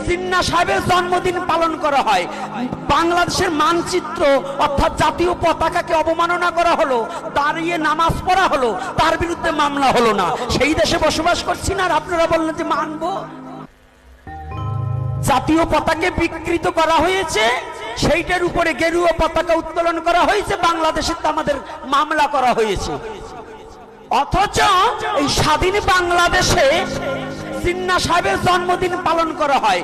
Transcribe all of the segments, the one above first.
জিন্নাহ সাহেবের জন্মদিন পালন করা হয়, বাংলাদেশের মানচিত্র অর্থাৎ জাতীয় পতাকাকে অবমাননা করা হলো, দাঁড়িয়ে নামাজ পড়া হলো, তার বিরুদ্ধে মামলা হলো না। সেই দেশে বসবাস করছি না, আর আপনারা বললেন যে মানবো। জাতীয় পতাকা বিকৃত করা হয়েছে, সেইটার উপরে গেরুয়া পতাকা উত্তোলন করা হয়েছে, বাংলাদেশে আমাদের মামলা করা হয়েছে। অথচ এই স্বাধীন বাংলাদেশে জিন্নাহ সাহেবের জন্মদিন পালন করা হয়,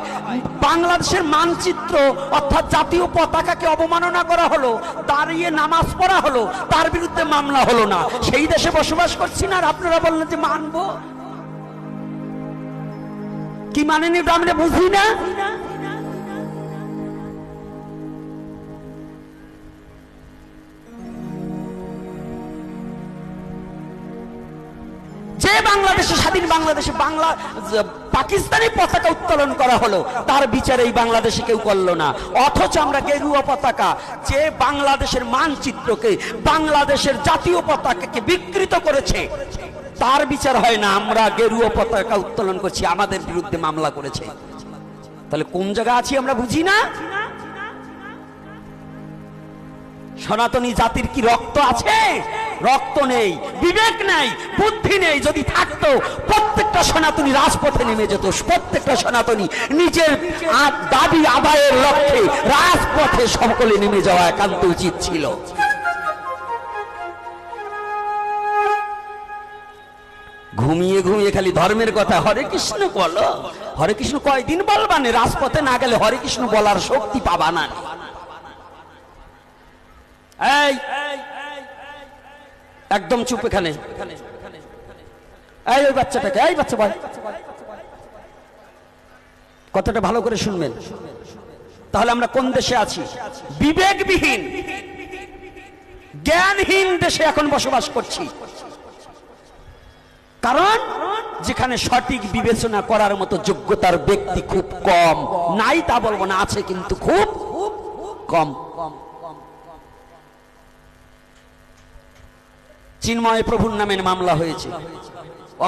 বাংলাদেশের মানচিত্র অর্থাৎ জাতীয় পতাকাকে অবমাননা করা হলো, দাঁড়িয়ে নামাজ পড়া হলো, তার বিরুদ্ধে মামলা হলো না। সেই দেশে বসবাস করছি না, আর আপনারা বললেন যে মানবো। কি মানেনি আমরা বুঝি না। যে বাংলাদেশে স্বাধীন বাংলাদেশে বাংলা পাকিস্তানি পতাকা উত্তোলন করা হলো, তার বিচার এই বাংলাদেশে কেউ করলো না। অথচ আমরা গেরুয়া পতাকা, যে বাংলাদেশের মানচিত্রকে, বাংলাদেশের জাতীয় পতাকাকে বিকৃত করেছে, তার বিচার হয় না। আমরা গেরুয়া পতাকা উত্তোলন করছি, আমাদের বিরুদ্ধে মামলা করেছে। তাহলে কোন জায়গা আছি আমরা বুঝি না। সনাতনী জাতির কি রক্ত আছে? রক্ত নেই, বিবেক নেই, বুদ্ধি নেই। যদি থাকতো প্রত্যেকটা সনাতনী রাজপথে নেমে যেত, প্রত্যেকটা সনাতনী নিজের দাবি আদায়ের লক্ষ্যে রাজপথে সকলে নেমে যাওয়া একান্ত উচিত ছিল। ঘুমিয়ে ঘুমিয়ে খালি ধর্মের কথা, হরে কৃষ্ণ বলো, হরে কৃষ্ণ কয়দিন বলবানে? রাজপথে না গেলে হরে কৃষ্ণ বলার শক্তি পাবা না। এই একদম চুপ এখানে। এই ওই বাচ্চাটাকে, এই বাচ্চা ভাই, কথাটা ভালো করে শুনবেন। তাহলে আমরা কোন দেশে আছি? বিবেকবিহীন, জ্ঞানহীন দেশে এখন বসবাস করছি। কারণ যেখানে সঠিক বিবেচনা করার মতো যোগ্যতার ব্যক্তি খুব কম, নাই তা বলবো না, আছে কিন্তু খুব কম। চিন্ময় প্রভুর নামে মামলা হয়েছে,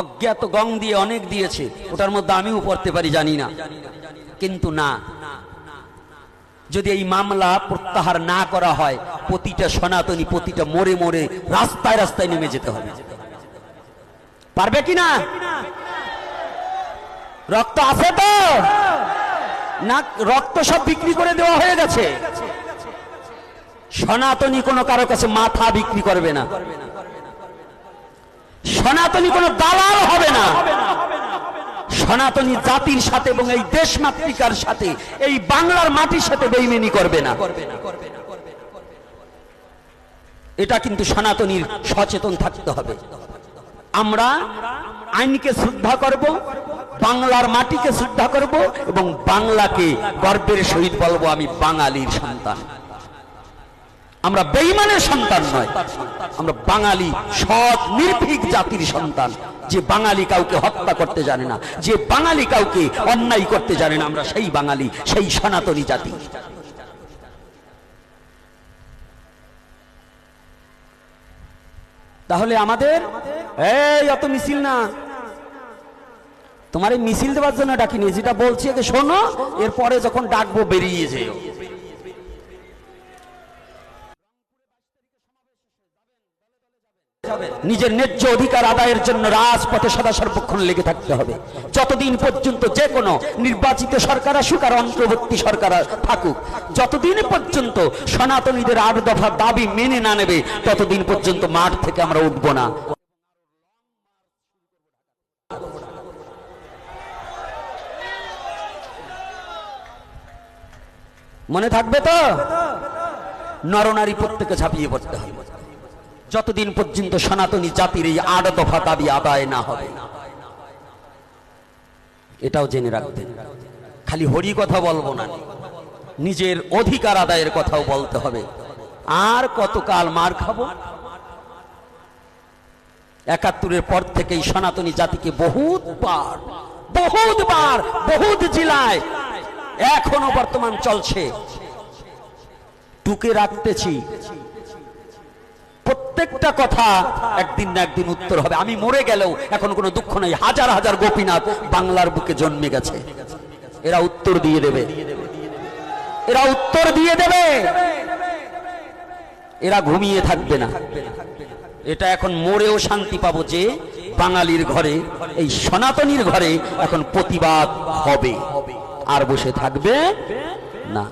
অজ্ঞাত গং দিয়ে অনেক দিয়েছে, ওটার মধ্যে আমিও পড়তে পারি জানি না। কিন্তু না, যদি এই মামলা প্রত্যাহার না করা হয়, প্রতিটা সনাতনী প্রতিটা মোড়ে মোড়ে রাস্তায় রাস্তায় নেমে যেতে হবে। পারবে কিনা? রক্ত আছে তো না? রক্ত সব বিক্রি করে দেওয়া হয়ে গেছে। সনাতনী কোনো কারো কাছে মাথা বিক্রি করবে না, সনাতনী কোনো দালাল হবে না। সনাতনী জাতির সাথে এবং এই দেশ মাতৃকার সাথে, এই বাংলার মাটির সাথে বেইমানি করবে না। এটা কিন্তু সনাতনীর সচেতন থাকতে হবে। আমরা আইনকে শ্রদ্ধা করব, বাংলার মাটিকে শ্রদ্ধা করব এবং বাংলাকে গর্বের সহিত বলবো আমি বাঙালির সন্তান। আমরা বেঈমানের সন্তান নয়, আমরা বাঙালি সৎ নির্ভীক জাতির সন্তান। যে বাঙালি কাউকে হত্যা করতে জানে না, যে বাঙালি কাউকে অন্যায় করতে জানে না, আমরা সেই বাঙালি, সেই সনাতনী জাতি। তাহলে আমাদের এই অত মিছিল না, তোমার এই মিছিল দেওয়ার জন্য ডাকিনি, যেটা বলছি আগে শোনো, এরপরে যখন ডাকবো বেরিয়ে যেও। নিজের ন্যায্য অধিকার আদায়ের জন্য রাজপথে সদা সর্বক্ষণ লেগে থাকতে হবে। যতদিন পর্যন্ত যে কোনো নির্বাচিত সরকার আসুক আর অন্তর্বর্তী সরকার থাকুক, যতদিন পর্যন্ত সনাতনীদের ৮ দফা দাবি মেনে না নেবে, ততদিন পর্যন্ত মাঠ থেকে আমরা উঠবো না। মনে থাকবে তো? নরনারী প্রত্যেকে ঝাঁপিয়ে পড়তে হবে, যতদিন পর্যন্ত সনাতনী জাতির এই ৮ দফা দাবি আদায় না হবে। এটাও জেনে রাখবেন। খালি হরি কথা বলবো না, নিজের অধিকার আদায়ের কথাও বলতে হবে। আর কতকাল মার খাবো? ৭১-এর পর থেকেই সনাতনী জাতিকে বহুতবার বহুত জেলায় এখনো বর্তমান চলছে, টুকে রাখতেছি। প্রত্যেকটা কথা একদিন না একদিন উত্তর হবে। আমি মরে গেলেও এখন কোনো দুঃখ নেই, হাজার হাজার গোপীনাথ বাংলার বুকে জন্মে গেছে। এরা উত্তর দিয়ে দেবে, এরা উত্তর দিয়ে দেবে, এরা ঘুমিয়ে থাকবে না। এটা এখন মরেও শান্তি পাবো যে বাঙালির ঘরে, এই সনাতনীর ঘরে এখন প্রতিবাদ হবে, আর বসে থাকবে না।